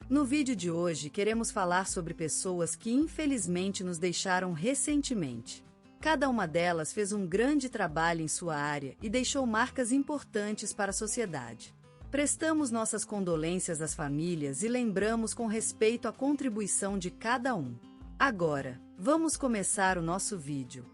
No vídeo de hoje queremos falar sobre pessoas que infelizmente nos deixaram recentemente. Cada uma delas fez um grande trabalho em sua área e deixou marcas importantes para a sociedade. Prestamos nossas condolências às famílias e lembramos com respeito a contribuição de cada um. Agora, vamos começar o nosso vídeo.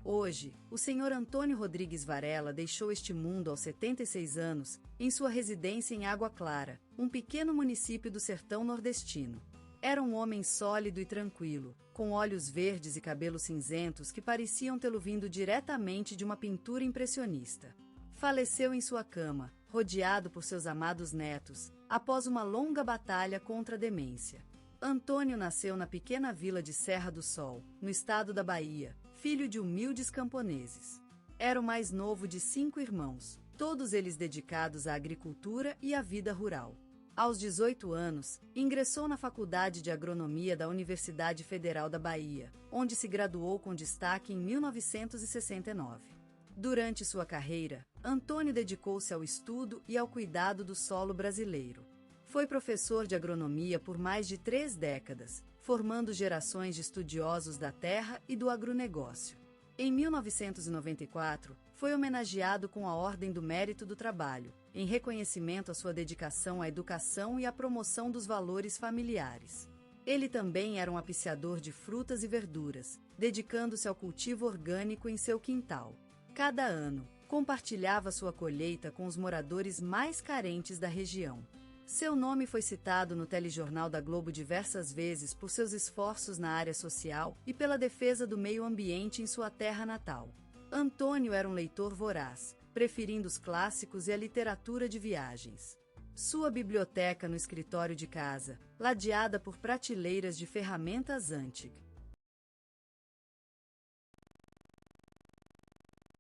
Hoje, o Sr. Antônio Rodrigues Varela deixou este mundo aos 76 anos, em sua residência em Água Clara, um pequeno município do sertão nordestino. Era um homem sólido e tranquilo, com olhos verdes e cabelos cinzentos que pareciam tê-lo vindo diretamente de uma pintura impressionista. Faleceu em sua cama, rodeado por seus amados netos, após uma longa batalha contra a demência. Antônio nasceu na pequena vila de Serra do Sol, no estado da Bahia, filho de humildes camponeses. Era o mais novo de 5 irmãos, todos eles dedicados à agricultura e à vida rural. Aos 18 anos, ingressou na Faculdade de Agronomia da Universidade Federal da Bahia, onde se graduou com destaque em 1969. Durante sua carreira, Antônio dedicou-se ao estudo e ao cuidado do solo brasileiro. Foi professor de agronomia por mais de 3 décadas, formando gerações de estudiosos da terra e do agronegócio. Em 1994, foi homenageado com a Ordem do Mérito do Trabalho, em reconhecimento à sua dedicação à educação e à promoção dos valores familiares. Ele também era um apreciador de frutas e verduras, dedicando-se ao cultivo orgânico em seu quintal. Cada ano, compartilhava sua colheita com os moradores mais carentes da região. Seu nome foi citado no telejornal da Globo diversas vezes por seus esforços na área social e pela defesa do meio ambiente em sua terra natal. Antônio era um leitor voraz, preferindo os clássicos e a literatura de viagens. Sua biblioteca no escritório de casa, ladeada por prateleiras de ferramentas antigas.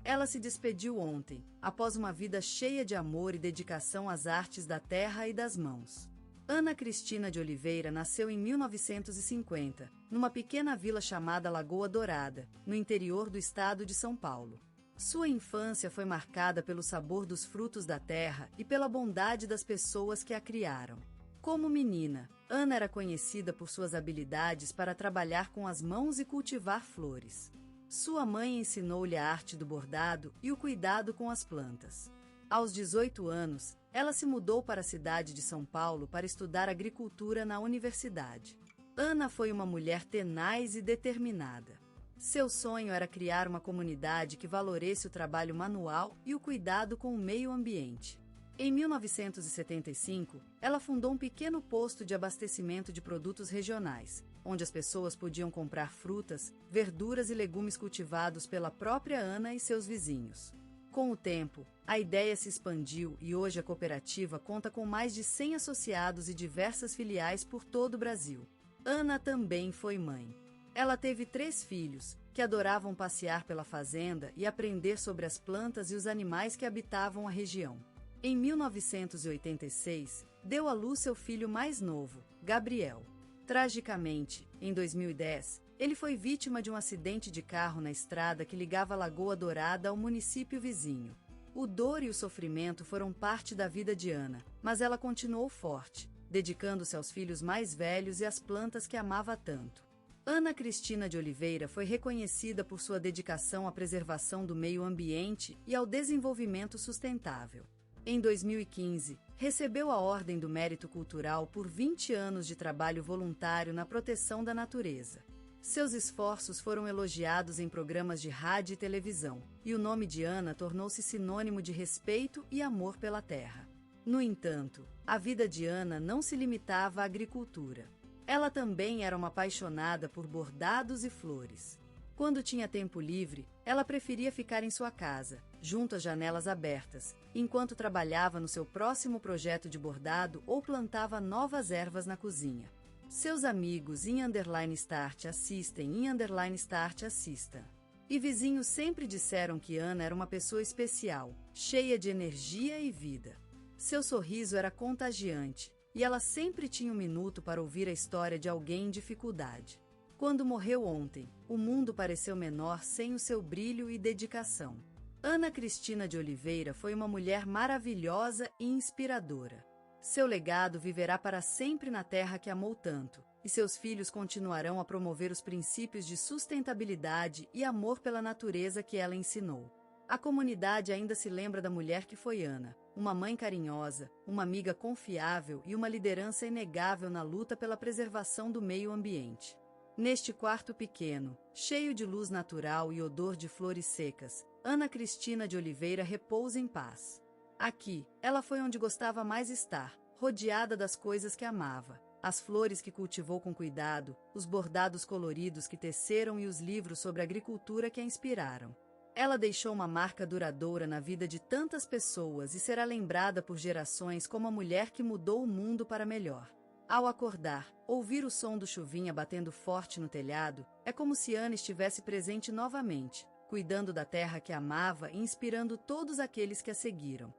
Ela se despediu ontem, após uma vida cheia de amor e dedicação às artes da terra e das mãos. Ana Cristina de Oliveira nasceu em 1950, numa pequena vila chamada Lagoa Dourada, no interior do estado de São Paulo. Sua infância foi marcada pelo sabor dos frutos da terra e pela bondade das pessoas que a criaram. Como menina, Ana era conhecida por suas habilidades para trabalhar com as mãos e cultivar flores. Sua mãe ensinou-lhe a arte do bordado e o cuidado com as plantas. Aos 18 anos, ela se mudou para a cidade de São Paulo para estudar agricultura na universidade. Ana foi uma mulher tenaz e determinada. Seu sonho era criar uma comunidade que valorize o trabalho manual e o cuidado com o meio ambiente. Em 1975, ela fundou um pequeno posto de abastecimento de produtos regionais, onde as pessoas podiam comprar frutas, verduras e legumes cultivados pela própria Ana e seus vizinhos. Com o tempo, a ideia se expandiu e hoje a cooperativa conta com mais de 100 associados e diversas filiais por todo o Brasil. Ana também foi mãe. Ela teve 3 filhos, que adoravam passear pela fazenda e aprender sobre as plantas e os animais que habitavam a região. Em 1986, deu à luz seu filho mais novo, Gabriel. Tragicamente, em 2010, ele foi vítima de um acidente de carro na estrada que ligava Lagoa Dourada ao município vizinho. O dor e o sofrimento foram parte da vida de Ana, mas ela continuou forte, dedicando-se aos filhos mais velhos e às plantas que amava tanto. Ana Cristina de Oliveira foi reconhecida por sua dedicação à preservação do meio ambiente e ao desenvolvimento sustentável. Em 2015, recebeu a Ordem do Mérito Cultural por 20 anos de trabalho voluntário na proteção da natureza. Seus esforços foram elogiados em programas de rádio e televisão, e o nome de Ana tornou-se sinônimo de respeito e amor pela terra. No entanto, a vida de Ana não se limitava à agricultura. Ela também era uma apaixonada por bordados e flores. Quando tinha tempo livre, ela preferia ficar em sua casa, junto às janelas abertas, enquanto trabalhava no seu próximo projeto de bordado ou plantava novas ervas na cozinha. Seus amigos _start assistem _start assista. E vizinhos sempre disseram que Ana era uma pessoa especial, cheia de energia e vida. Seu sorriso era contagiante, e ela sempre tinha um minuto para ouvir a história de alguém em dificuldade. Quando morreu ontem, o mundo pareceu menor sem o seu brilho e dedicação. Ana Cristina de Oliveira foi uma mulher maravilhosa e inspiradora. Seu legado viverá para sempre na terra que amou tanto, e seus filhos continuarão a promover os princípios de sustentabilidade e amor pela natureza que ela ensinou. A comunidade ainda se lembra da mulher que foi Ana, uma mãe carinhosa, uma amiga confiável e uma liderança inegável na luta pela preservação do meio ambiente. Neste quarto pequeno, cheio de luz natural e odor de flores secas, Ana Cristina de Oliveira repousa em paz. Aqui, ela foi onde gostava mais estar, rodeada das coisas que amava, as flores que cultivou com cuidado, os bordados coloridos que teceram e os livros sobre agricultura que a inspiraram. Ela deixou uma marca duradoura na vida de tantas pessoas e será lembrada por gerações como a mulher que mudou o mundo para melhor. Ao acordar, ouvir o som do chuvinha batendo forte no telhado, é como se Ana estivesse presente novamente, cuidando da terra que amava e inspirando todos aqueles que a seguiram.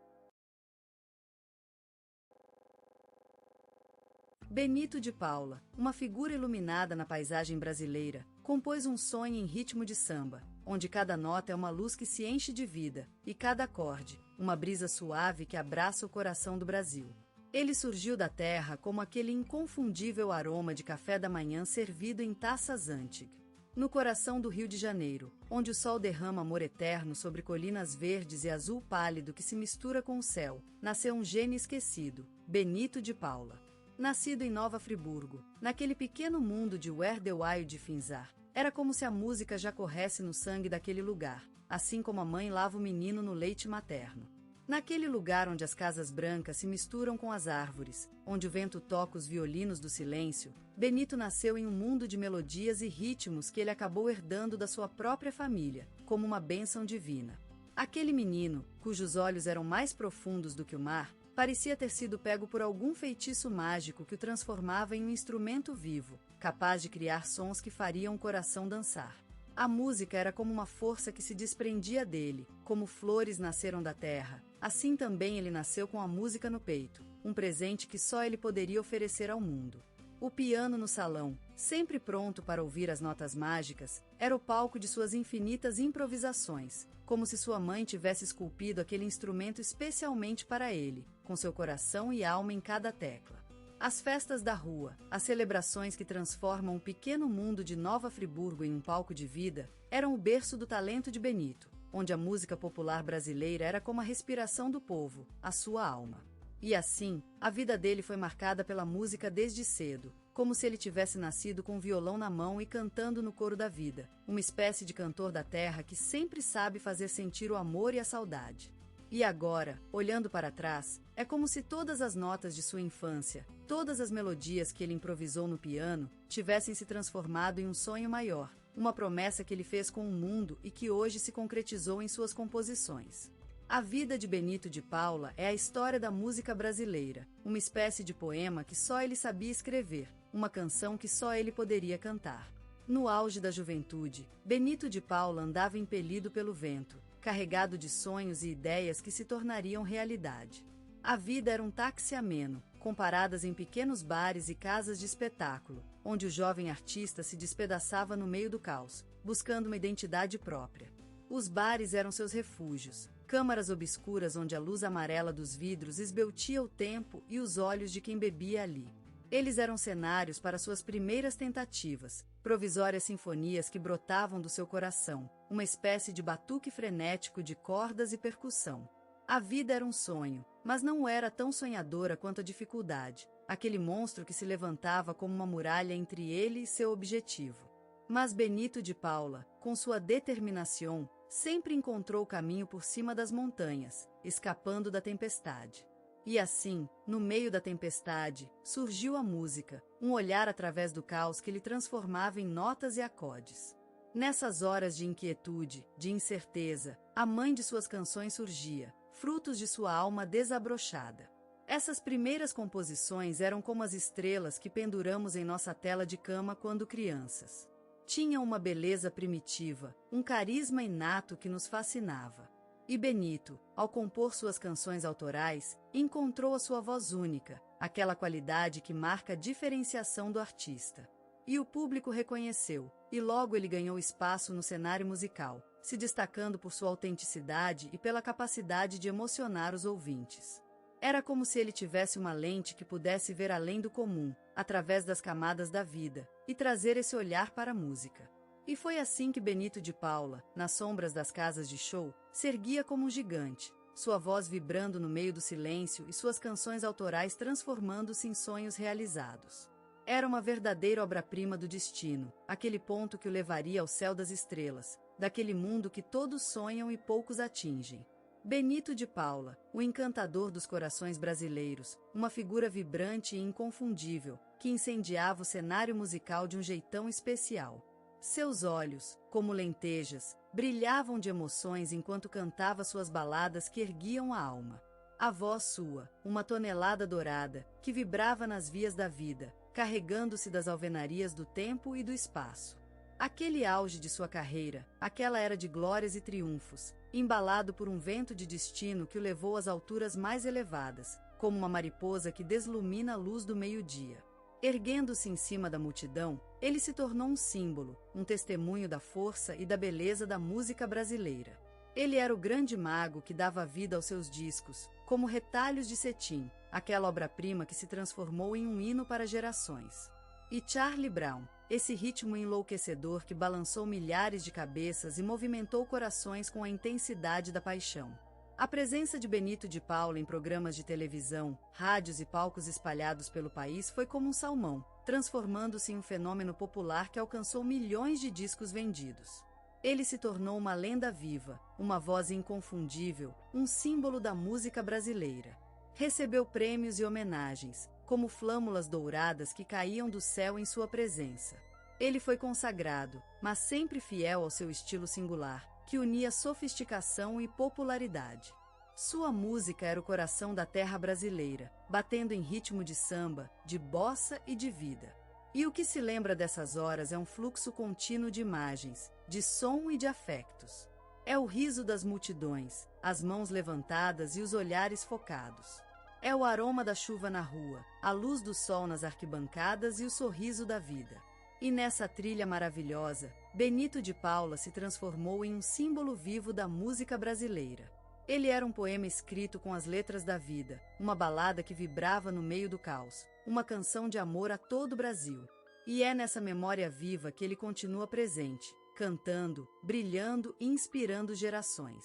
Benito de Paula, uma figura iluminada na paisagem brasileira, compôs um sonho em ritmo de samba, onde cada nota é uma luz que se enche de vida, e cada acorde, uma brisa suave que abraça o coração do Brasil. Ele surgiu da terra como aquele inconfundível aroma de café da manhã servido em taças antigas. No coração do Rio de Janeiro, onde o sol derrama amor eterno sobre colinas verdes e azul pálido que se mistura com o céu, nasceu um gênio esquecido, Benito de Paula. Nascido em Nova Friburgo, naquele pequeno mundo de Where the Wild Things Are, era como se a música já corresse no sangue daquele lugar, assim como a mãe lava o menino no leite materno. Naquele lugar onde as casas brancas se misturam com as árvores, onde o vento toca os violinos do silêncio, Benito nasceu em um mundo de melodias e ritmos que ele acabou herdando da sua própria família, como uma bênção divina. Aquele menino, cujos olhos eram mais profundos do que o mar, parecia ter sido pego por algum feitiço mágico que o transformava em um instrumento vivo, capaz de criar sons que fariam o coração dançar. A música era como uma força que se desprendia dele, como flores nasceram da terra. Assim também ele nasceu com a música no peito, um presente que só ele poderia oferecer ao mundo. O piano no salão, sempre pronto para ouvir as notas mágicas, era o palco de suas infinitas improvisações, como se sua mãe tivesse esculpido aquele instrumento especialmente para ele, com seu coração e alma em cada tecla. As festas da rua, as celebrações que transformam o pequeno mundo de Nova Friburgo em um palco de vida, eram o berço do talento de Benito, onde a música popular brasileira era como a respiração do povo, a sua alma. E assim, a vida dele foi marcada pela música desde cedo, como se ele tivesse nascido com um violão na mão e cantando no coro da vida, uma espécie de cantor da terra que sempre sabe fazer sentir o amor e a saudade. E agora, olhando para trás, é como se todas as notas de sua infância, todas as melodias que ele improvisou no piano, tivessem se transformado em um sonho maior, uma promessa que ele fez com o mundo e que hoje se concretizou em suas composições. A vida de Benito de Paula é a história da música brasileira, uma espécie de poema que só ele sabia escrever, uma canção que só ele poderia cantar. No auge da juventude, Benito de Paula andava impelido pelo vento, carregado de sonhos e ideias que se tornariam realidade. A vida era um táxi ameno, com paradas em pequenos bares e casas de espetáculo, onde o jovem artista se despedaçava no meio do caos, buscando uma identidade própria. Os bares eram seus refúgios, câmaras obscuras onde a luz amarela dos vidros esbeltia o tempo e os olhos de quem bebia ali. Eles eram cenários para suas primeiras tentativas, provisórias sinfonias que brotavam do seu coração, uma espécie de batuque frenético de cordas e percussão. A vida era um sonho, mas não era tão sonhadora quanto a dificuldade, aquele monstro que se levantava como uma muralha entre ele e seu objetivo. Mas Benito de Paula, com sua determinação, sempre encontrou o caminho por cima das montanhas, escapando da tempestade. E assim, no meio da tempestade, surgiu a música, um olhar através do caos que lhe transformava em notas e acordes. Nessas horas de inquietude, de incerteza, a mãe de suas canções surgia, frutos de sua alma desabrochada. Essas primeiras composições eram como as estrelas que penduramos em nossa tela de cama quando crianças. Tinha uma beleza primitiva, um carisma inato que nos fascinava. E Benito, ao compor suas canções autorais, encontrou a sua voz única, aquela qualidade que marca a diferenciação do artista. E o público reconheceu, e logo ele ganhou espaço no cenário musical, se destacando por sua autenticidade e pela capacidade de emocionar os ouvintes. Era como se ele tivesse uma lente que pudesse ver além do comum, através das camadas da vida, e trazer esse olhar para a música. E foi assim que Benito de Paula, nas sombras das casas de show, se erguia como um gigante, sua voz vibrando no meio do silêncio e suas canções autorais transformando-se em sonhos realizados. Era uma verdadeira obra-prima do destino, aquele ponto que o levaria ao céu das estrelas, daquele mundo que todos sonham e poucos atingem. Benito de Paula, o encantador dos corações brasileiros, uma figura vibrante e inconfundível, que incendiava o cenário musical de um jeitão especial. Seus olhos, como lentejas, brilhavam de emoções enquanto cantava suas baladas que erguiam a alma. A voz sua, uma tonelada dourada, que vibrava nas vias da vida, carregando-se das alvenarias do tempo e do espaço. Aquele auge de sua carreira, aquela era de glórias e triunfos, embalado por um vento de destino que o levou às alturas mais elevadas, como uma mariposa que deslumina a luz do meio-dia. Erguendo-se em cima da multidão, ele se tornou um símbolo, um testemunho da força e da beleza da música brasileira. Ele era o grande mago que dava vida aos seus discos, como retalhos de cetim, aquela obra-prima que se transformou em um hino para gerações. E Charlie Brown, esse ritmo enlouquecedor que balançou milhares de cabeças e movimentou corações com a intensidade da paixão. A presença de Benito de Paula em programas de televisão, rádios e palcos espalhados pelo país foi como um salmão, transformando-se em um fenômeno popular que alcançou milhões de discos vendidos. Ele se tornou uma lenda viva, uma voz inconfundível, um símbolo da música brasileira. Recebeu prêmios e homenagens, como flâmulas douradas que caíam do céu em sua presença. Ele foi consagrado, mas sempre fiel ao seu estilo singular, que unia sofisticação e popularidade. Sua música era o coração da terra brasileira, batendo em ritmo de samba, de bossa e de vida. E o que se lembra dessas horas é um fluxo contínuo de imagens, de som e de afectos. É o riso das multidões, as mãos levantadas e os olhares focados. É o aroma da chuva na rua, a luz do sol nas arquibancadas e o sorriso da vida. E nessa trilha maravilhosa, Benito de Paula se transformou em um símbolo vivo da música brasileira. Ele era um poema escrito com as letras da vida, uma balada que vibrava no meio do caos, uma canção de amor a todo o Brasil. E é nessa memória viva que ele continua presente, cantando, brilhando e inspirando gerações.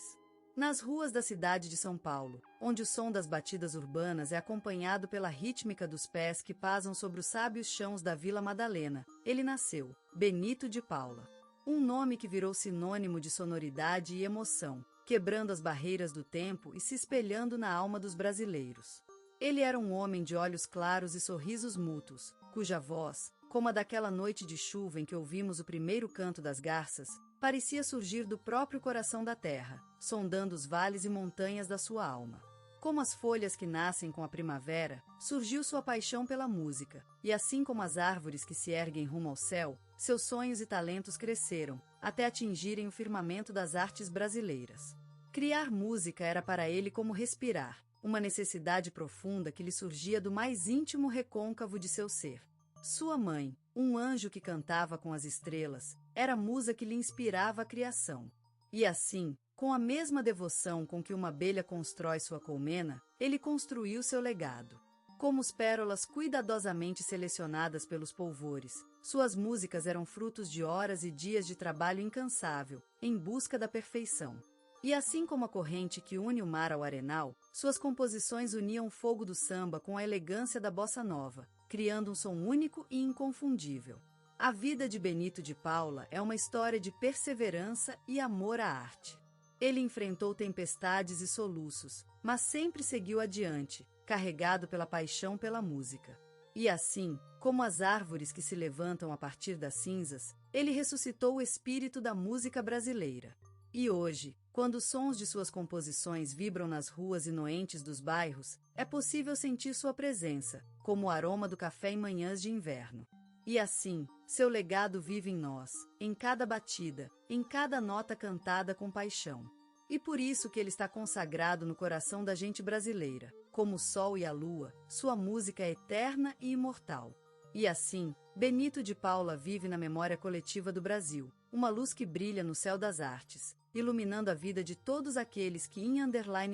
Nas ruas da cidade de São Paulo, onde o som das batidas urbanas é acompanhado pela rítmica dos pés que pasam sobre os sábios chãos da Vila Madalena, ele nasceu, Benito de Paula. Um nome que virou sinônimo de sonoridade e emoção, quebrando as barreiras do tempo e se espelhando na alma dos brasileiros. Ele era um homem de olhos claros e sorrisos mútuos, cuja voz, como a daquela noite de chuva em que ouvimos o primeiro canto das garças, parecia surgir do próprio coração da terra, sondando os vales e montanhas da sua alma. Como as folhas que nascem com a primavera, surgiu sua paixão pela música, e assim como as árvores que se erguem rumo ao céu, seus sonhos e talentos cresceram, até atingirem o firmamento das artes brasileiras. Criar música era para ele como respirar, uma necessidade profunda que lhe surgia do mais íntimo recôncavo de seu ser. Sua mãe, um anjo que cantava com as estrelas, era a musa que lhe inspirava a criação. E assim, com a mesma devoção com que uma abelha constrói sua colmena, ele construiu seu legado. Como as pérolas cuidadosamente selecionadas pelos polvores, suas músicas eram frutos de horas e dias de trabalho incansável, em busca da perfeição. E assim como a corrente que une o mar ao arenal, suas composições uniam o fogo do samba com a elegância da bossa nova, criando um som único e inconfundível. A vida de Benito de Paula é uma história de perseverança e amor à arte. Ele enfrentou tempestades e soluços, mas sempre seguiu adiante, carregado pela paixão pela música. E assim, como as árvores que se levantam a partir das cinzas, ele ressuscitou o espírito da música brasileira. E hoje, quando os sons de suas composições vibram nas ruas inoentes dos bairros, é possível sentir sua presença, como o aroma do café em manhãs de inverno. E assim, seu legado vive em nós, em cada batida, em cada nota cantada com paixão. E por isso que ele está consagrado no coração da gente brasileira. Como o sol e a lua, sua música é eterna e imortal. E assim, Benito de Paula vive na memória coletiva do Brasil, uma luz que brilha no céu das artes, iluminando a vida de todos aqueles que em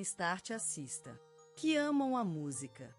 _start assista, que amam a música.